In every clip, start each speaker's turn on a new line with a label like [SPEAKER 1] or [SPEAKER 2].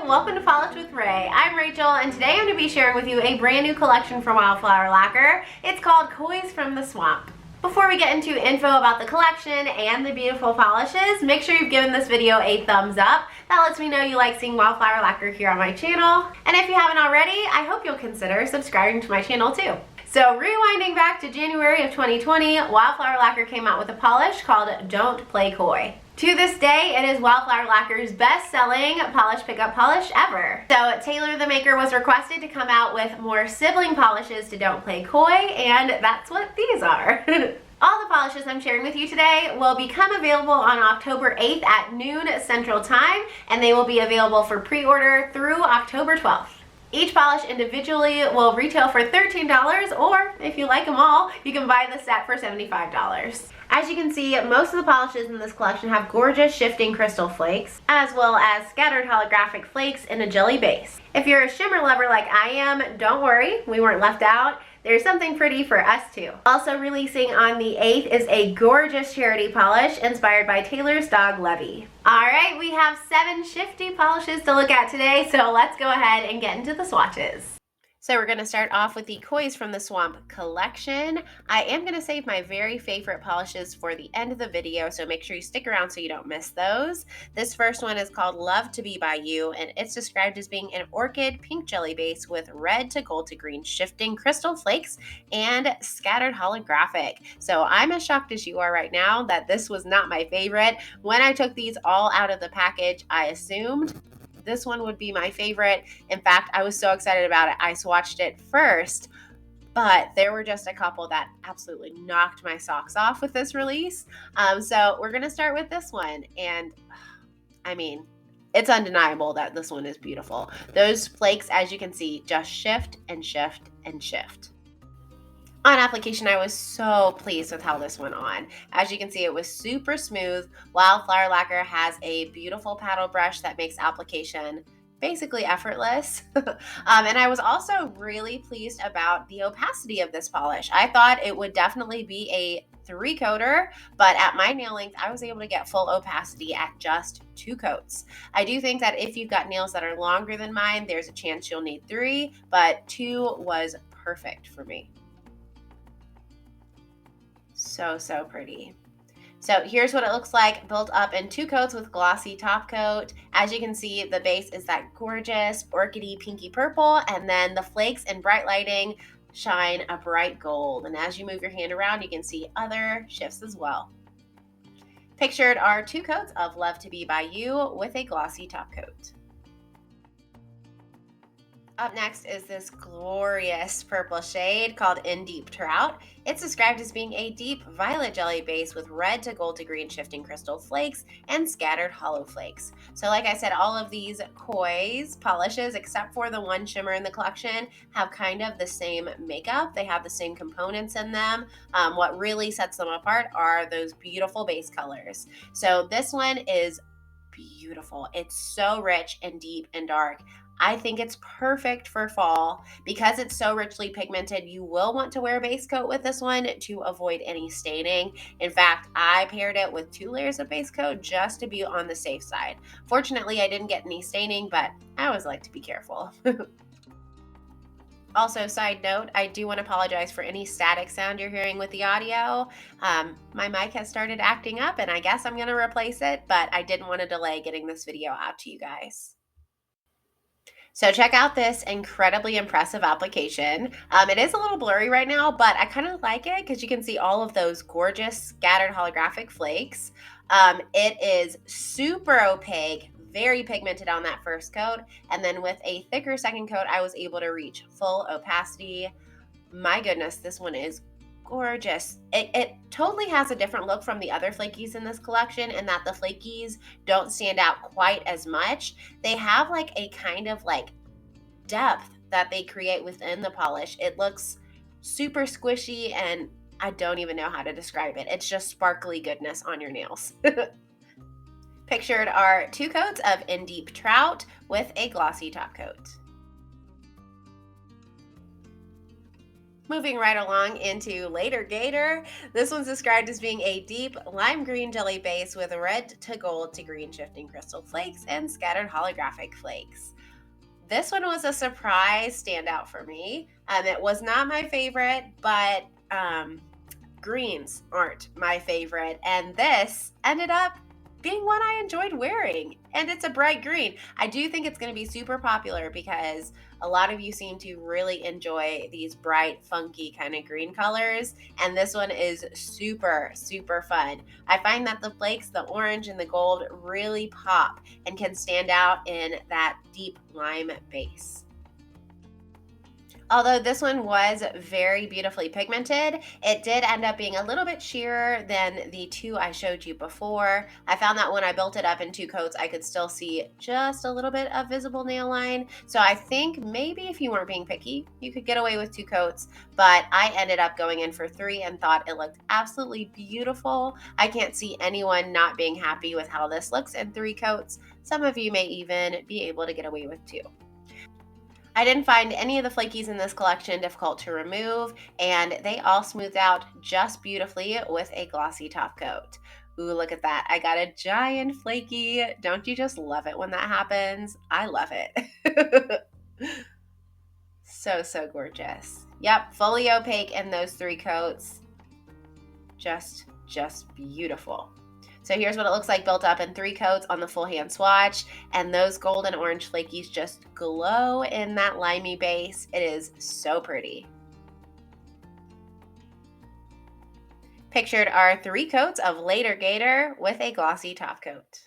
[SPEAKER 1] welcome to Polish with Ray. I'm Rachel, and today I'm going to be sharing with you a brand new collection from Wildflower Lacquer. It's called Koi's from the Swamp. Before we get into info about the collection and the beautiful polishes, make sure you've given this video a thumbs up. That lets me know you like seeing Wildflower Lacquer here on my channel. And if you haven't already, I hope you'll consider subscribing to my channel too. So rewinding back to January of 2020, Wildflower Lacquer came out with a polish called Don't Play Coy. To this day, it is Wildflower Lacquer's best-selling polish pickup polish ever. So Taylor the maker was requested to come out with more sibling polishes to Don't Play Coy, and that's what these are. All the polishes I'm sharing with you today will become available on October 8th at noon Central Time, and they will be available for pre-order through October 12th. Each polish individually will retail for $13, or if you like them all, you can buy the set for $75. As you can see, most of the polishes in this collection have gorgeous shifting crystal flakes, as well as scattered holographic flakes in a jelly base. If you're a shimmer lover like I am, don't worry, we weren't left out. There's something pretty for us too. Also releasing on the 8th is a gorgeous charity polish inspired by Taylor's dog Levy. Alright, we have 7 shifty polishes to look at today, so let's go ahead and get into the swatches. So we're going to start off with the Koi's from the Swamp collection. I am going to save my very favorite polishes for the end of the video, so make sure you stick around so you don't miss those. This first one is called Love to Be Bayou, and it's described as being an orchid pink jelly base with red to gold to green shifting crystal flakes and scattered holographic. So I'm as shocked as you are right now that this was not my favorite. When I took these all out of the package, I assumed this one would be my favorite. In fact, I was so excited about it, I swatched it first, but there were just a couple that absolutely knocked my socks off with this release. So we're going to start with this one. And I mean, it's undeniable that this one is beautiful. Those flakes, as you can see, just shift and shift and shift. On application, I was so pleased with how this went on. As you can see, it was super smooth. Wildflower Lacquer has a beautiful paddle brush that makes application basically effortless. And I was also really pleased about the opacity of this polish. I thought it would definitely be a 3-coater, but at my nail length, I was able to get full opacity at just 2 coats. I do think that if you've got nails that are longer than mine, there's a chance you'll need 3, but 2 was perfect for me. So pretty. So here's what it looks like built up in 2 coats with glossy top coat. As you can see, the base is that gorgeous orchidy pinky purple, and then the flakes in bright lighting shine a bright gold. And as you move your hand around, you can see other shifts as well. Pictured are 2 coats of Love to Be Bayou with a glossy top coat. Up next is this glorious purple shade called In Deep Trout. It's described as being a deep violet jelly base with red to gold to green shifting crystal flakes and scattered hollow flakes. So like I said, all of these Koi's polishes, except for the one shimmer in the collection, have kind of the same makeup. They have the same components in them. What really sets them apart are those beautiful base colors. So this one is beautiful. It's so rich and deep and dark. I think it's perfect for fall. Because it's so richly pigmented, you will want to wear a base coat with this one to avoid any staining. In fact, I paired it with 2 layers of base coat just to be on the safe side. Fortunately, I didn't get any staining, but I always like to be careful. Also, side note, I do want to apologize for any static sound you're hearing with the audio. My mic has started acting up, and I guess I'm going to replace it, but I didn't want to delay getting this video out to you guys. So check out this incredibly impressive application. It is a little blurry right now, but I kind of like it because you can see all of those gorgeous scattered holographic flakes. It is super opaque, very pigmented on that first coat, and then with a thicker second coat, I was able to reach full opacity. My goodness, this one is gorgeous. It totally has a different look from the other flakies in this collection, in that the flakies don't stand out quite as much. They have like a kind of like depth that they create within the polish. It looks super squishy, and I don't even know how to describe it. It's just sparkly goodness on your nails. Pictured are 2 coats of In Deep Trout with a glossy top coat. Moving right along into later Gator. This one's described as being a deep lime green jelly base with red to gold to green shifting crystal flakes and scattered holographic flakes. This one was a surprise standout for me. It was not my favorite, but greens aren't my favorite, and this ended up being one I enjoyed wearing, and it's a bright green. I do think it's going to be super popular because a lot of you seem to really enjoy these bright, funky kind of green colors, and this one is super, super fun. I find that the flakes, the orange and the gold, really pop and can stand out in that deep lime base. Although this one was very beautifully pigmented, it did end up being a little bit sheerer than the two I showed you before. I found that when I built it up in 2 coats, I could still see just a little bit of visible nail line. So I think maybe if you weren't being picky, you could get away with 2 coats, but I ended up going in for 3 and thought it looked absolutely beautiful. I can't see anyone not being happy with how this looks in 3 coats. Some of you may even be able to get away with 2. I didn't find any of the flakies in this collection difficult to remove, and they all smoothed out just beautifully with a glossy top coat. Ooh, look at that. I got a giant flaky. Don't you just love it when that happens? I love it. So, so gorgeous. Yep, fully opaque in those 3 coats. Just beautiful. So here's what it looks like built up in 3 coats on the full hand swatch, and those golden orange flakies just glow in that limey base. It is so pretty. Pictured are 3 coats of later Gator with a glossy top coat.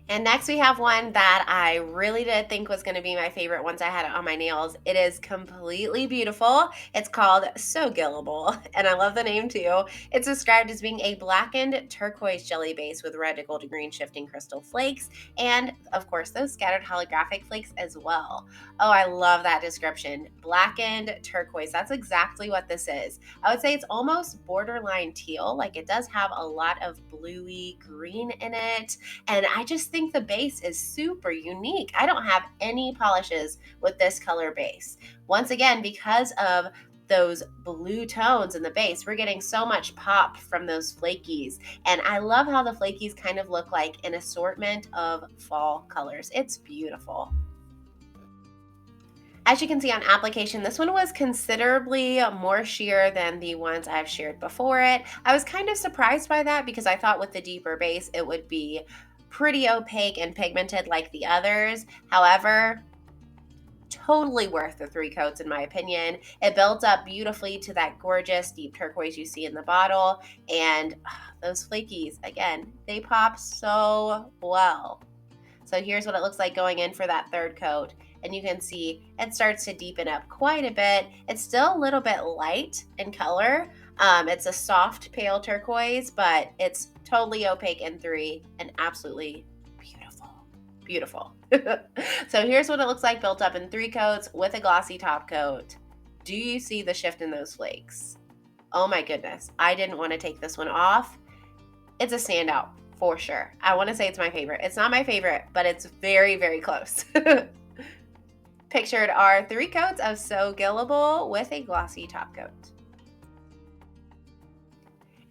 [SPEAKER 1] And next we have one that I really did think was going to be my favorite once I had it on my nails. It is completely beautiful. It's called So Gill-able, and I love the name too. It's described as being a blackened turquoise jelly base with red to gold to green shifting crystal flakes, and of course those scattered holographic flakes as well. Oh, I love that description. Blackened turquoise. That's exactly what this is. I would say it's almost borderline teal. Like, it does have a lot of bluey green in it, and I just think the base is super unique. I don't have any polishes with this color base. Once again, because of those blue tones in the base, we're getting so much pop from those flakies. And I love how the flakies kind of look like an assortment of fall colors. It's beautiful. As you can see on application, this one was considerably more sheer than the ones I've shared before it. I was kind of surprised by that because I thought with the deeper base it would be pretty opaque and pigmented like the others. However, totally worth the 3 coats in my opinion. It builds up beautifully to that gorgeous deep turquoise you see in the bottle, and those flakies, again, they pop so well. So here's what it looks like going in for that 3rd coat, and you can see it starts to deepen up quite a bit. It's still a little bit light in color. It's a soft pale turquoise, but it's totally opaque in 3 and absolutely beautiful. So here's what it looks like built up in 3 coats with a glossy top coat. Do you see the shift in those flakes? Oh my goodness, I didn't want to take this one off. It's a standout for sure. I want to say it's my favorite. It's not my favorite, but it's very, very close. Pictured are 3 coats of So Gill-able with a glossy top coat.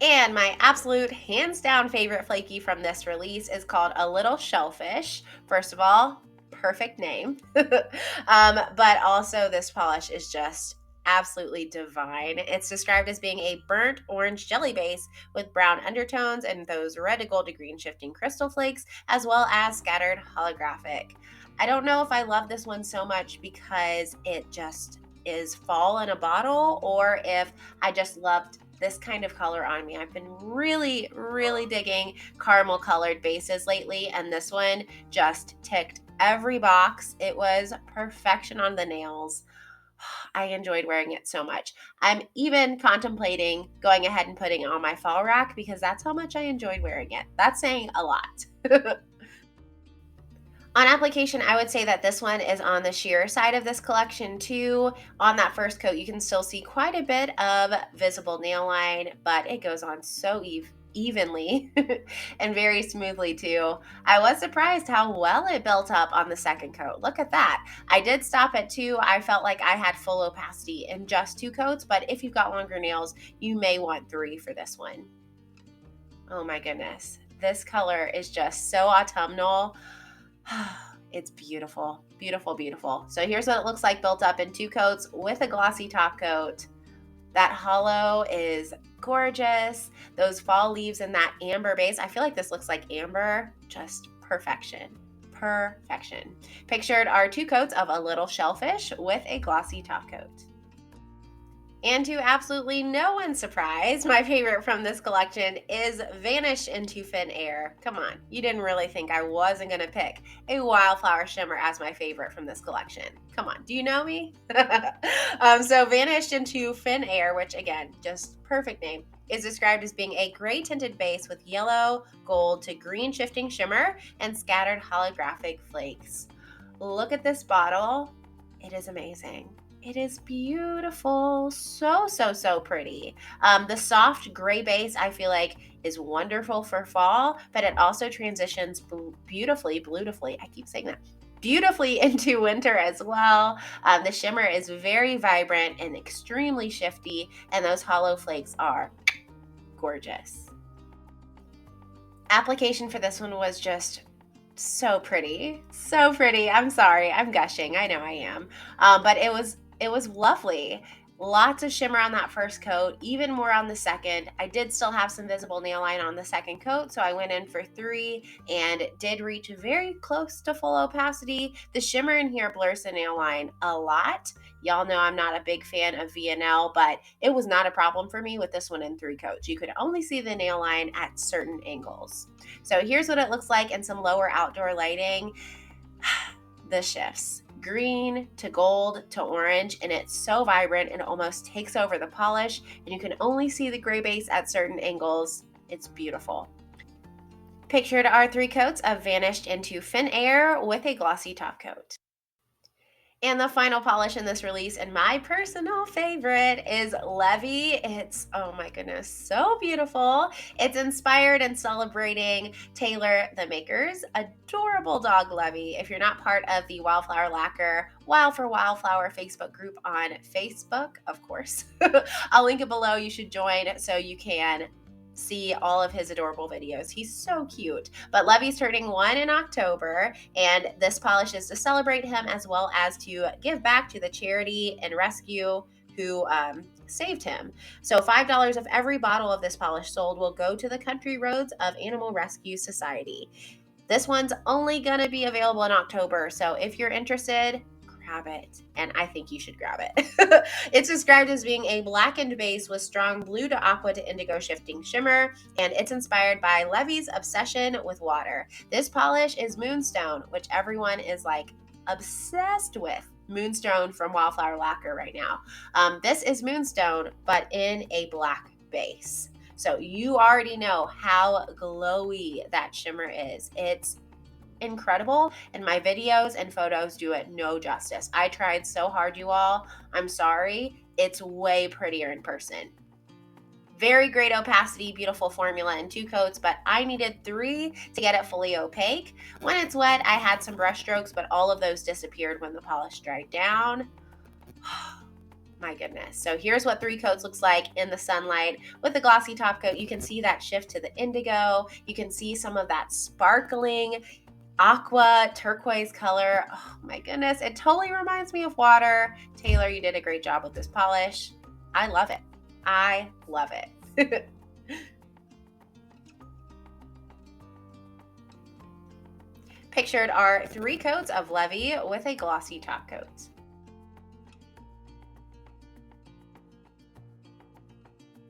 [SPEAKER 1] And my absolute hands down favorite flaky from this release is called a Little Shellfish. First of all, perfect name. But also this polish is just absolutely divine. It's described as being a burnt orange jelly base with brown undertones and those red to gold to green shifting crystal flakes, as well as scattered holographic. I don't know if I love this one so much because it just is fall in a bottle, or if I just loved this kind of color on me. I've been really, really digging caramel colored bases lately, and this one just ticked every box. It was perfection on the nails. I enjoyed wearing it so much. I'm even contemplating going ahead and putting it on my fall rack because that's how much I enjoyed wearing it. That's saying a lot. On application, I would say that this one is on the sheer side of this collection too. On that 1st coat, you can still see quite a bit of visible nail line, but it goes on so evenly and very smoothly too. I was surprised how well it built up on the second coat. Look at that. I did stop at 2. I felt like I had full opacity in just 2 coats, but if you've got longer nails, you may want 3 for this one. Oh my goodness. This color is just so autumnal. It's beautiful, beautiful, beautiful. So here's what it looks like built up in 2 coats with a glossy top coat. That hollow is gorgeous. Those fall leaves in that amber base. I feel like this looks like amber. Just perfection. Perfection. Pictured are 2 coats of a Little Shellfish with a glossy top coat. And to absolutely no one's surprise, my favorite from this collection is Vanish Into Thin Air. Come on, you didn't really think I wasn't going to pick a Wildflower shimmer as my favorite from this collection. Come on, do you know me? So Vanish Into Thin Air, which again, just perfect name, is described as being a gray tinted base with yellow, gold to green shifting shimmer and scattered holographic flakes. Look at this bottle. It is amazing. It is beautiful. So, so, so pretty. The soft gray base, I feel like, is wonderful for fall, but it also transitions beautifully into winter as well. The shimmer is very vibrant and extremely shifty, and those hollow flakes are gorgeous. Application for this one was just so pretty. So pretty. I'm sorry. I'm gushing. I know I am. But it was lovely. Lots of shimmer on that first coat, even more on the second. I did still have some visible nail line on the second coat, so I went in for 3 and did reach very close to full opacity. The shimmer in here blurs the nail line a lot. Y'all know I'm not a big fan of VNL, but it was not a problem for me with this one in 3 coats. You could only see the nail line at certain angles. So here's what it looks like in some lower outdoor lighting. The shifts. Green to gold to orange, and it's so vibrant and it almost takes over the polish, and you can only see the gray base at certain angles. It's beautiful. Pictured are 3 coats of Vanished Into Thin Air with a glossy top coat. And the final polish in this release, and my personal favorite, is Levy. It's, oh my goodness, so beautiful. It's inspired and celebrating Taylor the Maker's adorable dog Levy. If you're not part of the Wildflower Lacquer Wild for Wildflower Facebook group on Facebook, of course, I'll link it below. You should join so you can see all of his adorable videos. He's so cute. But Levy's turning 1 in October, and this polish is to celebrate him as well as to give back to the charity and rescue who saved him. So $5 of every bottle of this polish sold will go to the Country Roads of Animal Rescue Society. This one's only going to be available in October, so if you're interested, grab it, and I think you should grab it. It's described as being a blackened base with strong blue to aqua to indigo shifting shimmer, and it's inspired by Levy's obsession with water. This polish is Moonstone, which everyone is like obsessed with. Moonstone from Wildflower Lacquer right now. This is Moonstone, but in a black base. So you already know how glowy that shimmer is. It's incredible, and my videos and photos do it no justice. I tried so hard, you all. I'm sorry. It's way prettier in person. Very great opacity, beautiful formula in 2 coats, but I needed 3 to get it fully opaque. When it's wet, I had some brush strokes, but all of those disappeared when the polish dried down. My goodness. So here's what 3 coats looks like in the sunlight. With the glossy top coat, you can see that shift to the indigo. You can see some of that sparkling aqua turquoise color. Oh my goodness, it totally reminds me of water. Taylor, you did a great job with this polish. I love it. I love it. Pictured are 3 coats of Levy with a glossy top coat.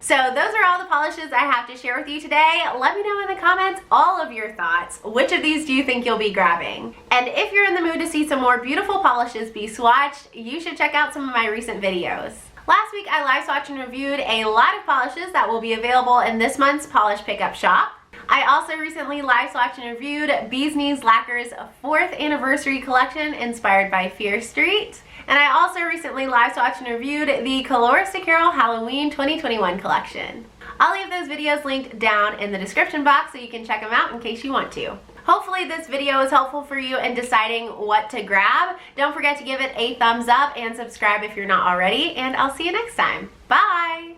[SPEAKER 1] So those are all the polishes I have to share with you today. Let me know in the comments all of your thoughts. Which of these do you think you'll be grabbing? And if you're in the mood to see some more beautiful polishes be swatched, you should check out some of my recent videos. Last week I live swatched and reviewed a lot of polishes that will be available in this month's Polish Pickup Shop. I also recently live swatched and reviewed Bee's Knees Lacquer's 4th anniversary collection inspired by Fear Street. And I also recently live swatched and reviewed the Coloristic Carol Halloween 2021 collection. I'll leave those videos linked down in the description box so you can check them out in case you want to. Hopefully this video is helpful for you in deciding what to grab. Don't forget to give it a thumbs up and subscribe if you're not already, and I'll see you next time. Bye!